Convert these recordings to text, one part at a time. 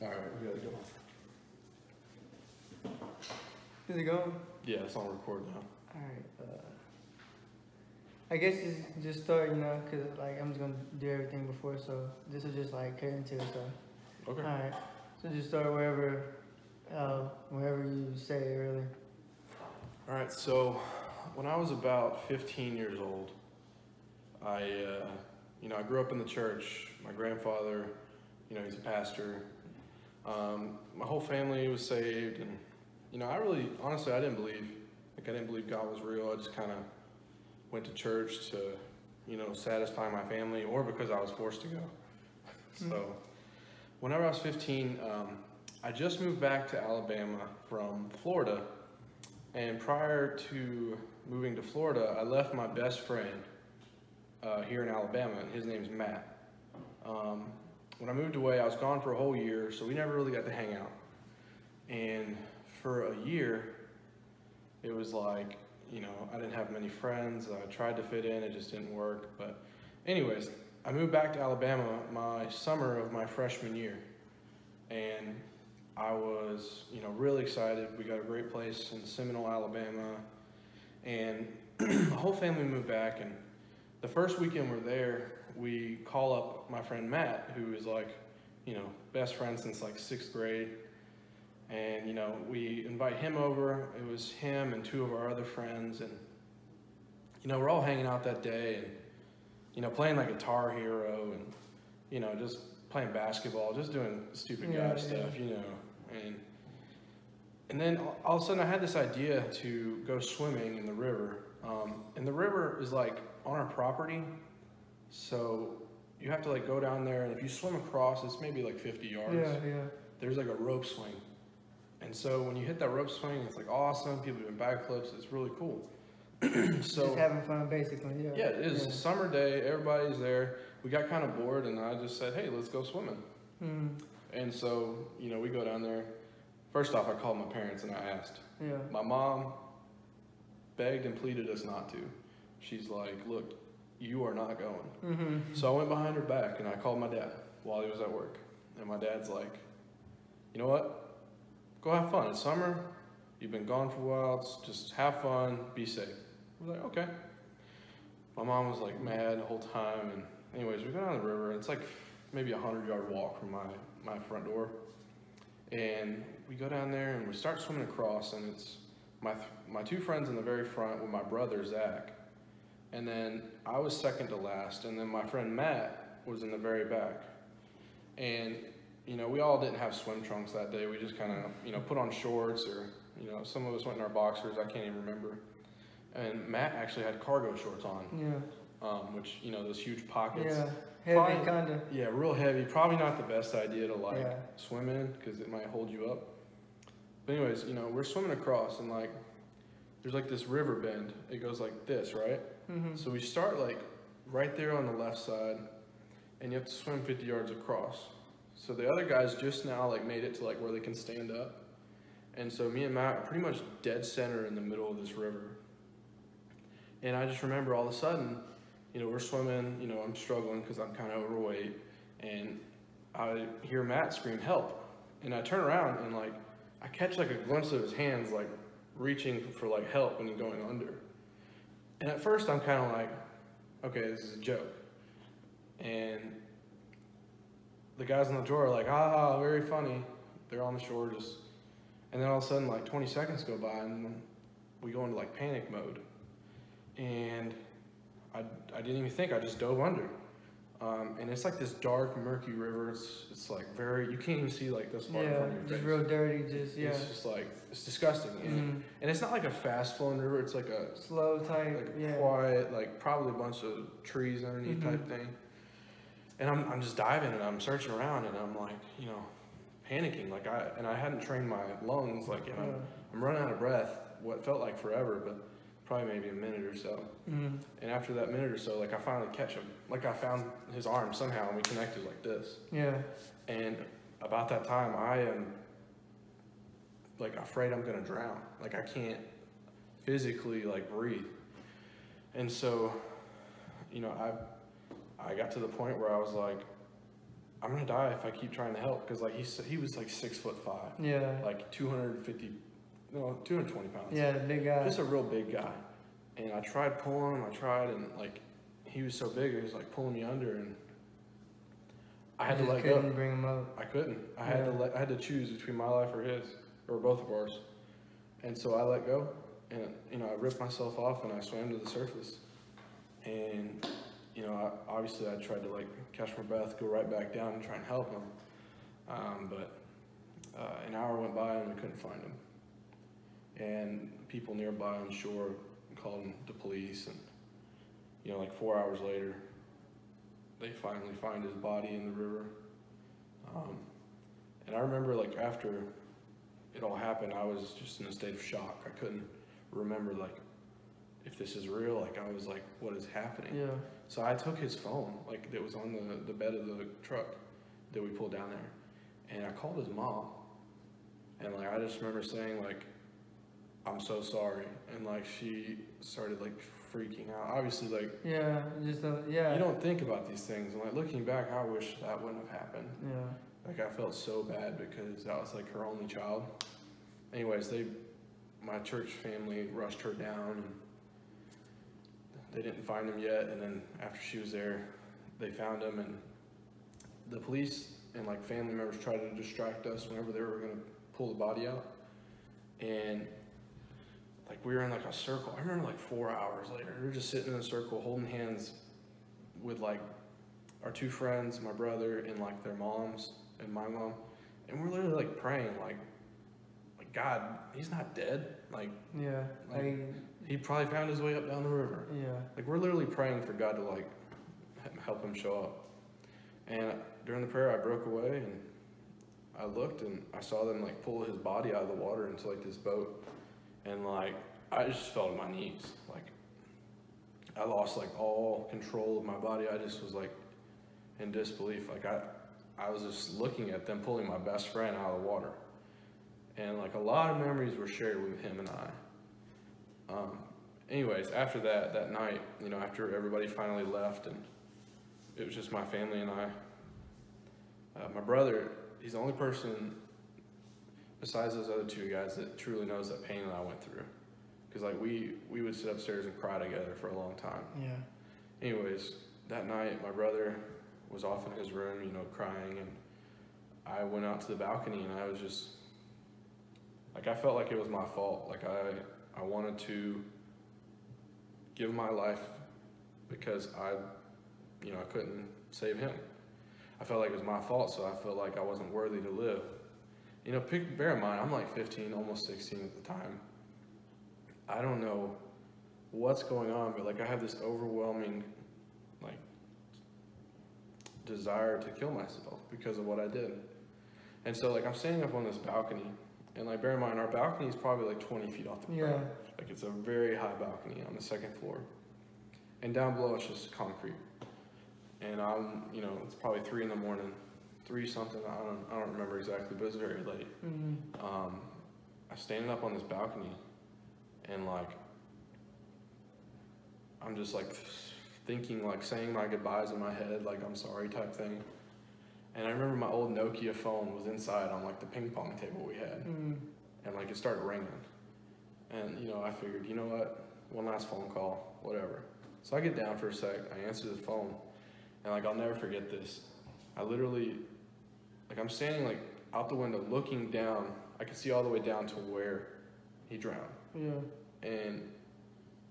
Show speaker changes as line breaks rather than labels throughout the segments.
All right, we gotta go.
Is it going?
Yeah, it's on record now.
Alright, I guess just start, cause like I'm just gonna do everything before, so this will just like cut into it, so.
Okay.
Alright, so just start wherever you say, really.
All right, so when I was about 15 years old, I grew up in the church. My grandfather, he's a pastor. My whole family was saved, and honestly, I didn't believe God was real. I just kind of went to church to, satisfy my family, or because I was forced to go. So, whenever I was 15, I just moved back to Alabama from Florida, and prior to moving to Florida, I left my best friend here in Alabama, and his name's Matt. When I moved away, I was gone for a whole year, so we never really got to hang out. And for a year, it was like, I didn't have many friends. I tried to fit in, it just didn't work. But anyways, I moved back to Alabama my summer of my freshman year. And I was, really excited. We got a great place in Seminole, Alabama. And the whole family moved back, and the first weekend we're there, we call up my friend Matt, who is like, best friend since like 6th grade. And, we invite him over. It was him and 2 of our other friends. And, we're all hanging out that day and, playing like Guitar Hero and, just playing basketball, just doing stupid guy stuff, And then all of a sudden I had this idea to go swimming in the river. And the river is like on our property. So you have to like go down there, and if you swim across, it's maybe like 50 yards.
Yeah.
There's like a rope swing. And so when you hit that rope swing, it's like awesome. People doing backflips. It's really cool. So
just having fun, basically.
Yeah, it is a summer day. Everybody's there. We got kind of bored, and I just said, hey, let's go swimming. And so, we go down there. First off, I called my parents and I asked.
Yeah.
My mom begged and pleaded us not to. She's like, look, you are not going. So I went behind her back and I called my dad while he was at work. And my dad's like, you know what? Go have fun. It's summer. You've been gone for a while. Just have fun. Be safe. We're like, okay. My mom was like mad the whole time. And anyways, we go down the river. And it's like maybe a 100-yard walk from my front door. And we go down there and we start swimming across. And it's my 2 friends in the very front with my brother, Zach. And then I was second to last, and then my friend Matt was in the very back. And, we all didn't have swim trunks that day. We just kind of, put on shorts, or, some of us went in our boxers. I can't even remember. And Matt actually had cargo shorts on.
Yeah.
Which, those huge pockets.
Yeah, heavy kind of.
Yeah, real heavy. Probably not the best idea to, swim in, because it might hold you up. But anyways, we're swimming across, and, there's, this river bend. It goes like this, right? So we start right there on the left side, and you have to swim 50 yards across. So the other guys just now made it to where they can stand up. And so me and Matt are pretty much dead center in the middle of this river. And I just remember all of a sudden, we're swimming, I'm struggling because I'm kind of overweight, and I hear Matt scream, help. And I turn around and I catch a glimpse of his hands reaching for help and going under. And at first I'm kind of like, okay, this is a joke. And the guys on the shore are like, ah, very funny. They're on the shore and then all of a sudden 20 seconds go by and we go into panic mode. And I didn't even think, I just dove under. And it's this dark, murky river. It's very, you can't even see this far in front of your face.
Just real dirty,
It's just it's disgusting. And it's not a fast flowing river. It's a
slow type,
quiet, probably a bunch of trees underneath type thing. And I'm just diving and I'm searching around and I'm panicking. I hadn't trained my lungs. I'm running out of breath. What felt like forever, but probably maybe a minute or so. And after that minute or so, I finally catch him. I found his arm somehow and we connected like this.
Yeah.
And about that time, I am afraid I'm gonna drown. I can't physically breathe. And so, I got to the point where I was like, I'm gonna die if I keep trying to help, because like he was like 6'5",
Yeah.
like 220 pounds.
Yeah, big guy.
Just a real big guy. And I tried pulling him, and like he was so big, he was like pulling me under, and I had to let go.
Couldn't bring him up.
I couldn't. I had to choose between my life or his, or both of ours. And so I let go, and you know, I ripped myself off and I swam to the surface. And you know, obviously I tried to like catch my breath, go right back down and try and help him. But an hour went by and we couldn't find him. And people nearby on shore called the police, and you know, like 4 hours later, they finally find his body in the river. And I remember like after it all happened, I was just in a state of shock. I couldn't remember like if this is real. Like I was like, what is happening?
Yeah.
So I took his phone, like that was on the bed of the truck that we pulled down there, and I called his mom, and like I just remember saying like, I'm so sorry, and like she started like freaking out. Obviously, like
yeah, yeah.
You don't think about these things, and like looking back, I wish that wouldn't have happened.
Yeah.
Like I felt so bad because that was like her only child. Anyways, my church family rushed her down, and they didn't find him yet. And then after she was there, they found him, and the police and like family members tried to distract us whenever they were gonna pull the body out. And like we were in like a circle. I remember like 4 hours later, we were just sitting in a circle holding hands with like our two friends, my brother, and like their moms and my mom. And we're literally like praying like God, he's not dead. Like,
yeah,
he probably found his way up down the river.
Yeah.
Like we're literally praying for God to like help him show up. And during the prayer, I broke away and I looked and I saw them like pull his body out of the water into like this boat. And like, I just fell to my knees. Like I lost like all control of my body. I just was like in disbelief. Like I was just looking at them pulling my best friend out of the water. And like a lot of memories were shared with him and I. Anyways, after that night, you know, after everybody finally left and it was just my family and I, my brother, he's the only person besides those other two guys that truly knows that pain that I went through. Because like we would sit upstairs and cry together for a long time.
Yeah.
Anyways, that night my brother was off in his room, you know, crying, and I went out to the balcony and I was just, like I felt like it was my fault. Like I wanted to give my life because I couldn't save him. I felt like it was my fault, so I felt like I wasn't worthy to live. You know, bear in mind, I'm like 15, almost 16 at the time. I don't know what's going on, but like I have this overwhelming like desire to kill myself because of what I did. And so like I'm standing up on this balcony, and like bear in mind, our balcony is probably like 20 feet off the ground. Like it's a very high balcony on the second floor. And down below it's just concrete. And I'm, you know, it's probably 3 in the morning, 3 something, I don't remember exactly, but it's very late.
Mm-hmm.
I'm standing up on this balcony, and like, I'm just like thinking, like saying my goodbyes in my head, like I'm sorry type thing. And I remember my old Nokia phone was inside on like the ping pong table we had.
Mm-hmm.
And like it started ringing. And you know, I figured, you know what, one last phone call, whatever. So I get down for a sec, I answer the phone, and like I'll never forget this. I literally, like I'm standing like out the window looking down, I could see all the way down to where he drowned.
Yeah.
And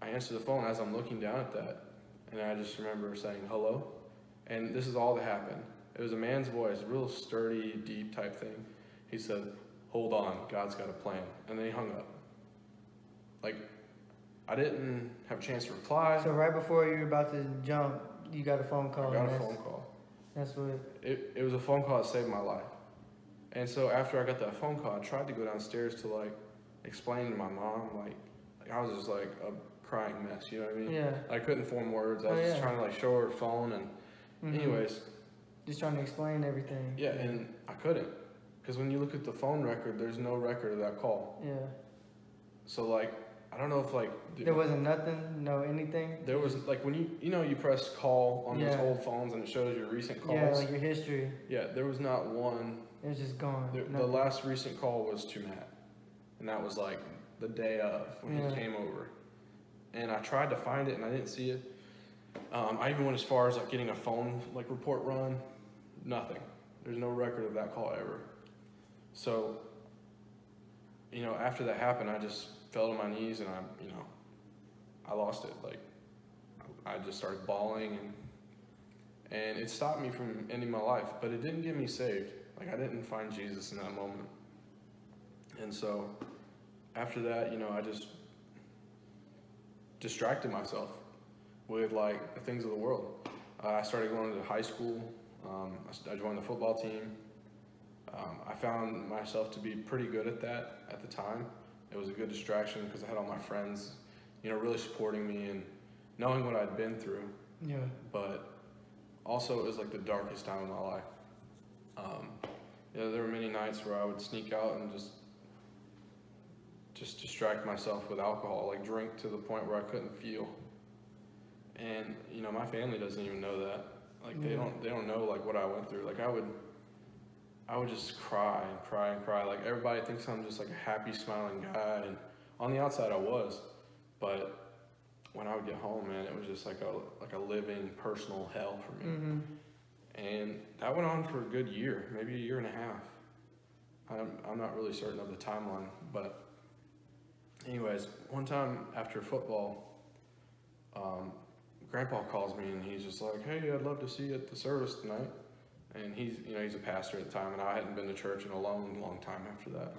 I answer the phone as I'm looking down at that, and I just remember saying hello. And this is all that happened. It was a man's voice, a real sturdy, deep type thing. He said, "Hold on, God's got a plan." And then he hung up. Like, I didn't have a chance to reply.
So right before you were about to jump, you got a phone call.
I got a phone call.
That's what...
It was a phone call that saved my life. And so after I got that phone call, I tried to go downstairs to like explain to my mom, like I was just like a crying mess, you know what I mean?
Yeah.
I couldn't form words. I was just trying to like show her a phone, and anyways.
Just trying to explain everything.
Yeah, and I couldn't. Because when you look at the phone record, there's no record of that call.
Yeah.
So like, I don't know if like
there wasn't nothing, no anything.
There was like when you press call on those
Yeah.
old phones and it shows your recent calls.
Yeah, like your history.
Yeah, there was not one.
It was just gone.
The last recent call was to Matt, and that was like the day of when he came over. And I tried to find it and I didn't see it. I even went as far as like getting a phone like report run. Nothing. There's no record of that call ever. So, after that happened, I just fell to my knees and I lost it. Like, I just started bawling and it stopped me from ending my life, but it didn't get me saved. Like, I didn't find Jesus in that moment. And so, after that, I just distracted myself with like the things of the world. I started going to high school. I joined the football team. I found myself to be pretty good at that at the time. It was a good distraction because I had all my friends, really supporting me and knowing what I'd been through.
Yeah.
But also it was like the darkest time of my life. There were many nights where I would sneak out and just distract myself with alcohol, like drink to the point where I couldn't feel. And my family doesn't even know that. Like they don't know like what I went through. Like I would just cry and cry and cry. Like everybody thinks I'm just like a happy, smiling guy, and on the outside I was. But when I would get home, man, it was just like a living personal hell for me.
Mm-hmm.
And that went on for a good year, maybe a year and a half. I'm not really certain of the timeline, but anyways, one time after football, Grandpa calls me and he's just like, "Hey, I'd love to see you at the service tonight." And he's a pastor at the time, and I hadn't been to church in a long, long time after that.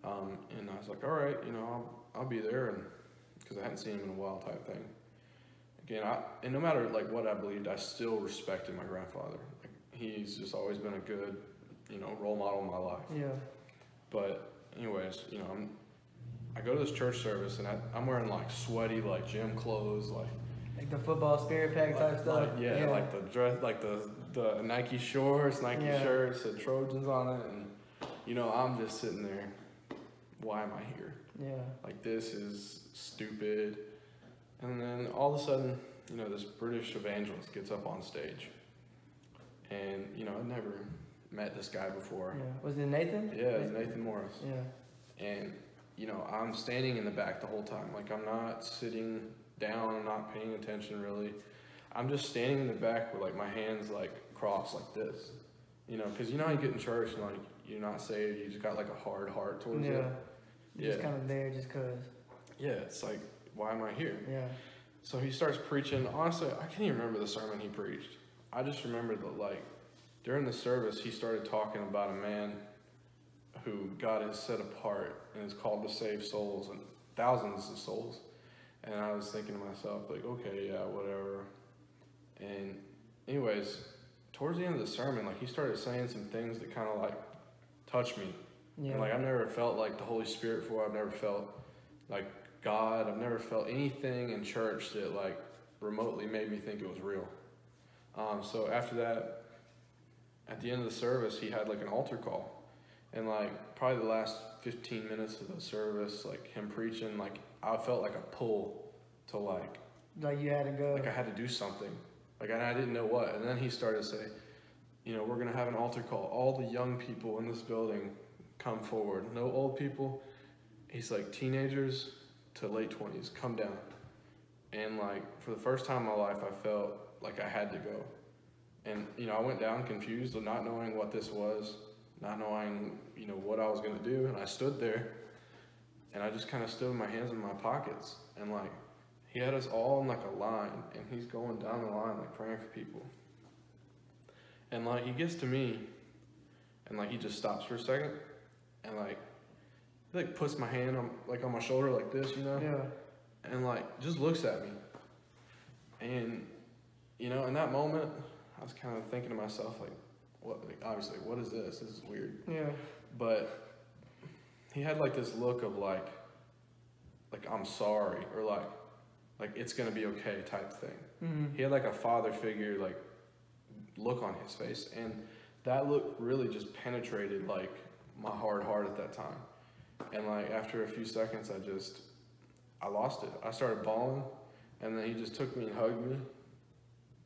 And I was like, "All right, I'll be there," and because I hadn't seen him in a while, type thing. Again, and no matter like what I believed, I still respected my grandfather. Like he's just always been a good, role model in my life.
Yeah.
But anyways, I go to this church service and I'm wearing like sweaty like gym clothes, like
the football spirit pack type stuff.
Like the dress, like the Nike shorts, Nike shirts, and Trojans on it, and I'm just sitting there. Why am I here?
Yeah.
Like this is stupid. And then all of a sudden, this British evangelist gets up on stage, and I'd never met this guy before.
Yeah. Was it Nathan?
Yeah, it was Nathan Morris.
Yeah.
And I'm standing in the back the whole time. Like I'm not sitting down, I'm not paying attention really. I'm just standing in the back with like my hands like crossed like this. Because how you get in church and like you're not saved, you just got like a hard heart towards it.
You're just kind of there just cause.
Yeah, it's like, why am I here?
Yeah.
So he starts preaching. Honestly, I can't even remember the sermon he preached. I just remember that like during the service he started talking about a man who God has set apart and is called to save souls, and thousands of souls. And I was thinking to myself, like, okay, yeah, whatever. And anyways, towards the end of the sermon, like he started saying some things that kind of like touched me.
Yeah.
And like I've never felt like the Holy Spirit before. I've never felt like God. I've never felt anything in church that like remotely made me think it was real. So after that, at the end of the service, he had like an altar call. And like probably the last 15 minutes of the service, like him preaching, like I felt like a pull to like
you had to go.
Like I had to do something. Like I didn't know what. And then he started to say, we're going to have an altar call. All the young people in this building come forward. No old people. He's like teenagers to late 20s, come down. And like for the first time in my life, I felt like I had to go. And I went down confused, not knowing what this was, not knowing what I was going to do. And I stood there and I just kind of stood with my hands in my pockets, and like he had us all in like a line, and he's going down the line like praying for people. And like he gets to me and like he just stops for a second and like he like puts my hand on my shoulder like this,
Yeah.
And like just looks at me. And in that moment I was kind of thinking to myself like, what, like obviously what is this? This is weird.
Yeah.
But he had like this look of like I'm sorry, or like it's gonna be okay type thing.
Mm-hmm.
He had like a father figure like look on his face, and that look really just penetrated like my hard heart at that time. And like after a few seconds, I lost it. I started bawling, and then he just took me and hugged me.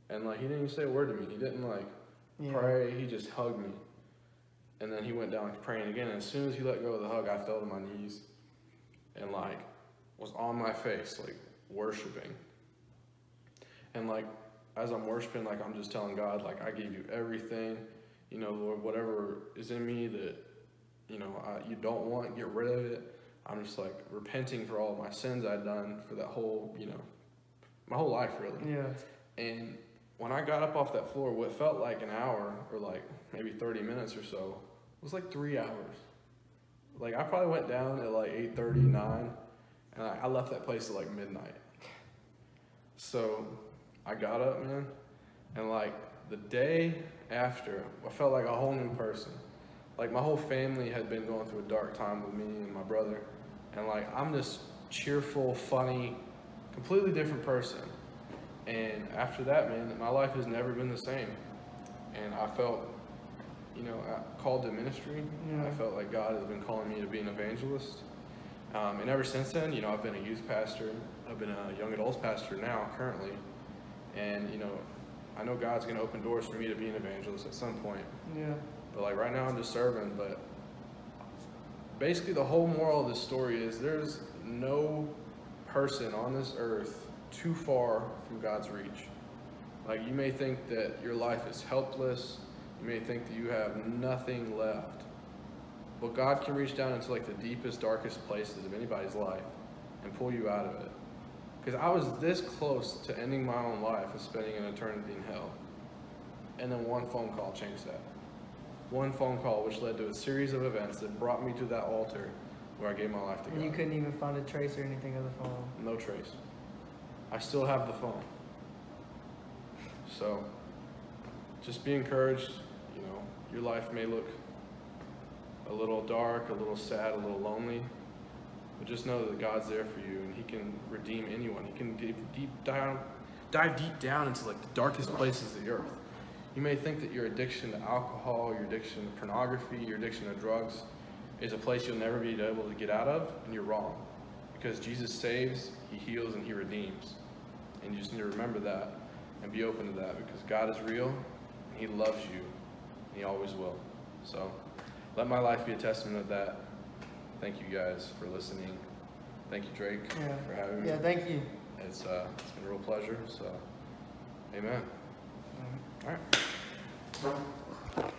And like, he didn't even say a word to me. He didn't like pray. He just hugged me. And then he went down praying again. And as soon as he let go of the hug, I fell to my knees and like was on my face, like worshiping. And like, as I'm worshiping, like I'm just telling God, like, I give you everything, you know, Lord, whatever is in me that, you know, you don't want, get rid of it. I'm just like repenting for all of my sins I'd done for that whole, you know, my whole life really.
Yeah.
And when I got up off that floor, what felt like an hour or like maybe 30 minutes or so, it was like 3 hours. Like I probably went down at like 8:30, 9, and I left that place at like midnight. So I got up, man, and like the day after, I felt like a whole new person. Like my whole family had been going through a dark time with me and my brother, and like I'm this cheerful, funny, completely different person. And after that, man, my life has never been the same. And I felt, you know, called to ministry.
Yeah.
I felt like God has been calling me to be an evangelist. And ever since then, you know, I've been a youth pastor. I've been a young adults pastor now, currently. And, you know, I know God's going to open doors for me to be an evangelist at some point.
Yeah.
But, like, right now I'm just serving. But basically the whole moral of this story is there's no person on this earth too far from God's reach. Like, you may think that your life is helpless. You may think that you have nothing left. But God can reach down into like the deepest, darkest places of anybody's life and pull you out of it. Because I was this close to ending my own life and spending an eternity in hell. And then one phone call changed that. One phone call which led to a series of events that brought me to that altar where I gave my life to God.
And you couldn't even find a trace or anything of the phone.
No trace. I still have the phone. So, just be encouraged. You know, your life may look a little dark, a little sad, a little lonely, but just know that God's there for you, and He can redeem anyone. He can dive deep down into like the darkest places of the earth. You may think that your addiction to alcohol, your addiction to pornography, your addiction to drugs is a place you'll never be able to get out of, and you're wrong. Because Jesus saves, He heals, and He redeems. And you just need to remember that and be open to that, because God is real, and He loves you, and He always will. So let my life be a testament of that. Thank you guys for listening. Thank you, Drake, for having me.
Yeah, thank you.
It's been a real pleasure. So, amen. All right.